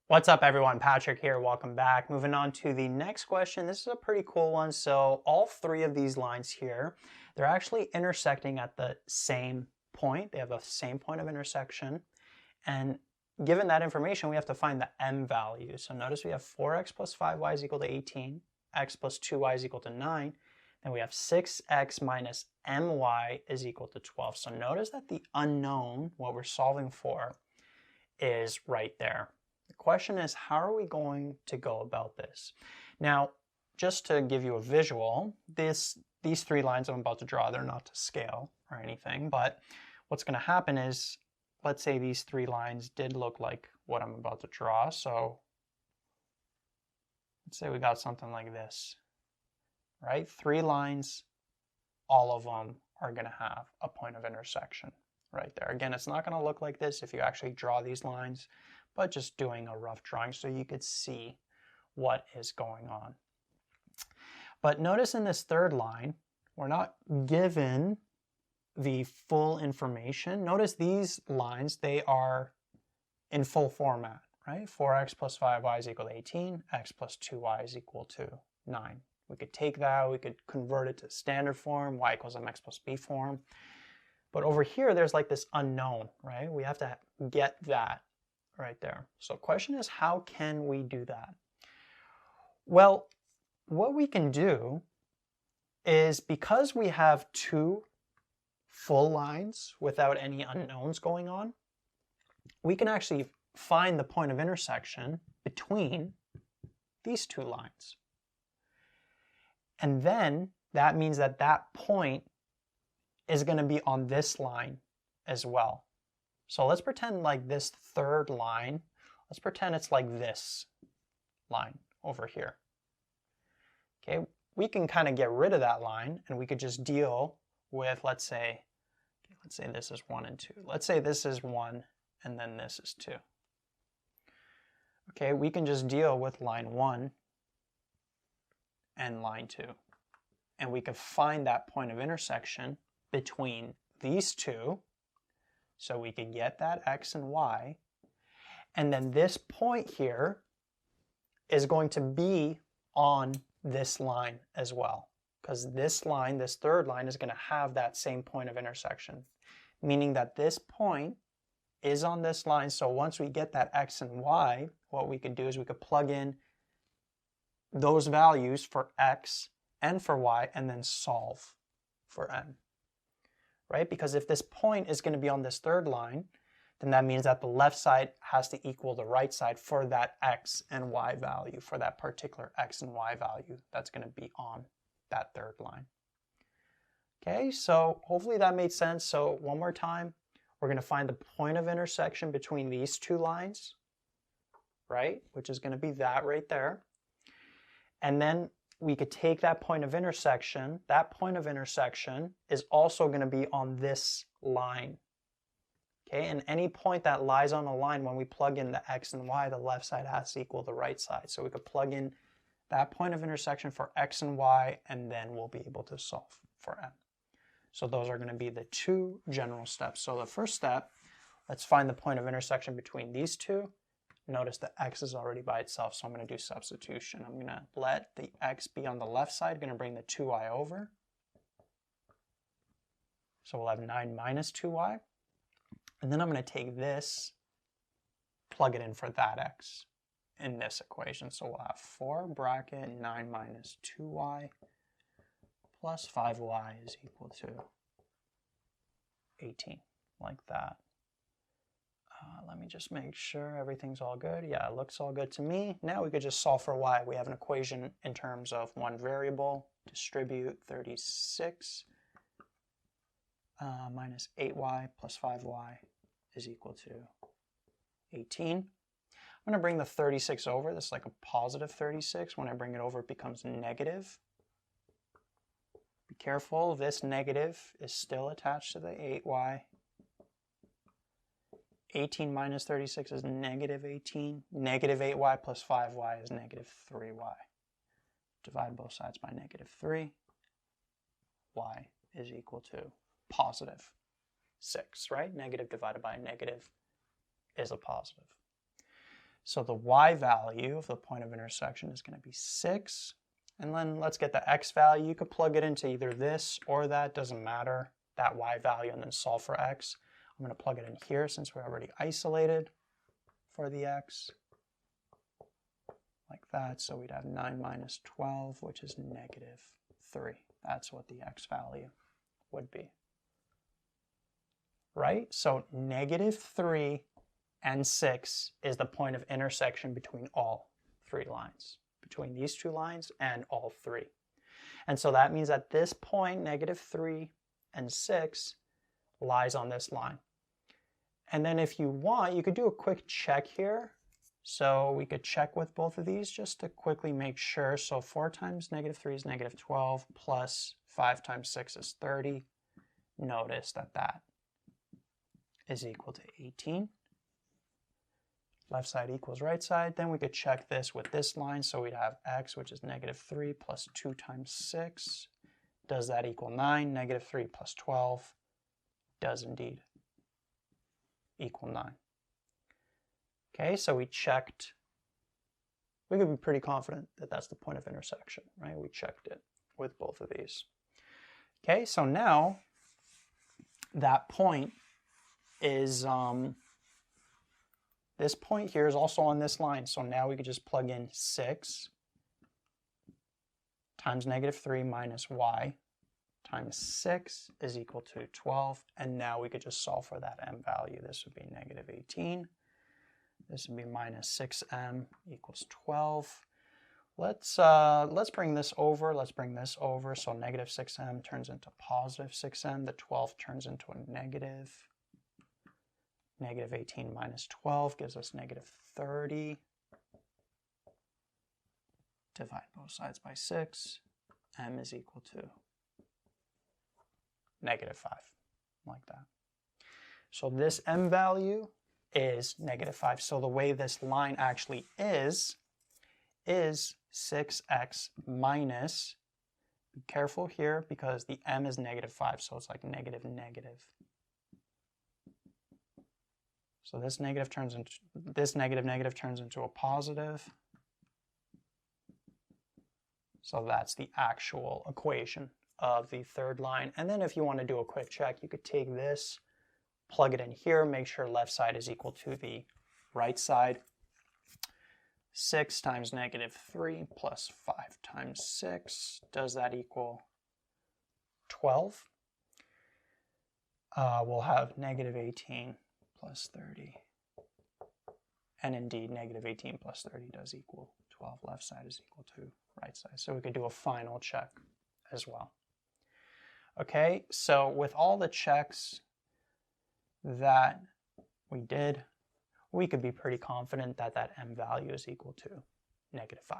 What's up everyone, Patrick here, welcome back. Moving on to the next question. This is a pretty cool one. So all three of these lines here, they're actually intersecting at the same point. They have the same point of intersection. And given that information, we have to find the m value. So notice we have 4x plus 5y is equal to 18, x plus 2y is equal to 9, then we have 6x minus my is equal to 12. So notice that the unknown, what we're solving for, is right there. The question is, how are we going to go about this? Now, just to give you a visual, these three lines I'm about to draw, they're not to scale or anything, but what's going to happen is, let's say these three lines did look like what I'm about to draw. So let's say we got something like this, right? Three lines, all of them are going to have a point of intersection right there. Again, it's not going to look like this if you actually draw these lines, but just doing a rough drawing so you could see what is going on. But notice in this third line, we're not given the full information. Notice these lines, they are in full format, right? 4x plus 5y is equal to 18, x plus 2y is equal to 9. We could take that, we could convert it to standard form, y equals mx plus b form. But over here, there's like this unknown, right? We have to get that right there. So the question is, how can we do that? Well, what we can do is, because we have two full lines without any unknowns going on, we can actually find the point of intersection between these two lines. And then that means that that point is going to be on this line as well. So let's pretend like this third line, let's pretend it's like this line over here. Okay, we can kind of get rid of that line and we could just deal with, let's say this is 1 and 2. Let's say this is 1 and then this is 2. Okay, we can just deal with line 1 and line 2. And we can find that point of intersection between these two. So we can get that x and y. And then this point here is going to be on this line as well, because this line, this third line, is going to have that same point of intersection, meaning that this point is on this line. So once we get that x and y, what we could do is we could plug in those values for x and for y and then solve for n. Right? Because if this point is going to be on this third line, then that means that the left side has to equal the right side for that x and y value, for that particular x and y value that's going to be on that third line. Okay, so hopefully that made sense. So one more time, we're going to find the point of intersection between these two lines, right? Which is going to be that right there. And then we could take that point of intersection. That point of intersection is also going to be on this line. Okay, and any point that lies on a line, when we plug in the x and y, the left side has to equal the right side. So we could plug in that point of intersection for x and y, and then we'll be able to solve for n. So those are going to be the two general steps. So the first step, let's find the point of intersection between these two. Notice the x is already by itself, so I'm going to do substitution. I'm going to let the x be on the left side, going to bring the 2y over. So we'll have 9 minus 2y. And then I'm going to take this, plug it in for that x in this equation. So we'll have 4 bracket 9 minus 2y plus 5y is equal to 18, like that. Let me just make sure everything's all good. Yeah, it looks all good to me. Now we could just solve for y. We have an equation in terms of one variable. Distribute 36 minus 8y plus 5y is equal to 18. I'm going to bring the 36 over. This is like a positive 36. When I bring it over, it becomes negative. Be careful, this negative is still attached to the 8y. 18 minus 36 is negative 18. Negative 8y plus 5y is negative 3y. Divide both sides by negative 3. Y is equal to positive 6, right? Negative divided by negative is a positive. So the y value of the point of intersection is going to be 6. And then let's get the x value. You could plug it into either this or that, doesn't matter, that y value, and then solve for x. I'm going to plug it in here since we already isolated for the x, like that. So we'd have 9 minus 12, which is negative 3. That's what the x value would be. Right? So negative 3 and 6 is the point of intersection between all 3 lines, between these 2 lines and all 3. And so that means at this point, negative 3 and 6 lies on this line. And then if you want, you could do a quick check here. So we could check with both of these just to quickly make sure. So 4 times negative 3 is negative 12, plus 5 times 6 is 30. Notice that that is equal to 18. Left side equals right side. Then we could check this with this line. So we'd have x, which is negative 3 plus 2 times 6. Does that equal 9? Negative 3 plus 12 does indeed equal 9. Okay, so we checked. We could be pretty confident that that's the point of intersection, right? We checked it with both of these. Okay, so now that point is, this point here is also on this line. So now we could just plug in 6 times negative 3 minus y times 6 is equal to 12. And now we could just solve for that m value. This would be negative 18. This would be minus 6m equals 12. Let's bring this over. Let's bring this over. So negative 6m turns into positive 6m. The 12 turns into a negative. Negative 18 minus 12 gives us negative 30. Divide both sides by 6. M is equal to negative 5, like that. So this m value is negative 5. So the way this line actually is 6x minus, be careful here because the m is negative 5, so it's like negative negative. So this negative turns into, this negative negative turns into a positive. So that's the actual equation of the third line. And then if you want to do a quick check, you could take this, plug it in here, make sure left side is equal to the right side. 6 times negative 3 plus 5 times 6, does that equal 12? We'll have negative 18 plus 30. And indeed, negative 18 plus 30 does equal 12. Left side is equal to right side. So we could do a final check as well. Okay, so with all the checks that we did, we could be pretty confident that that m value is equal to negative 5.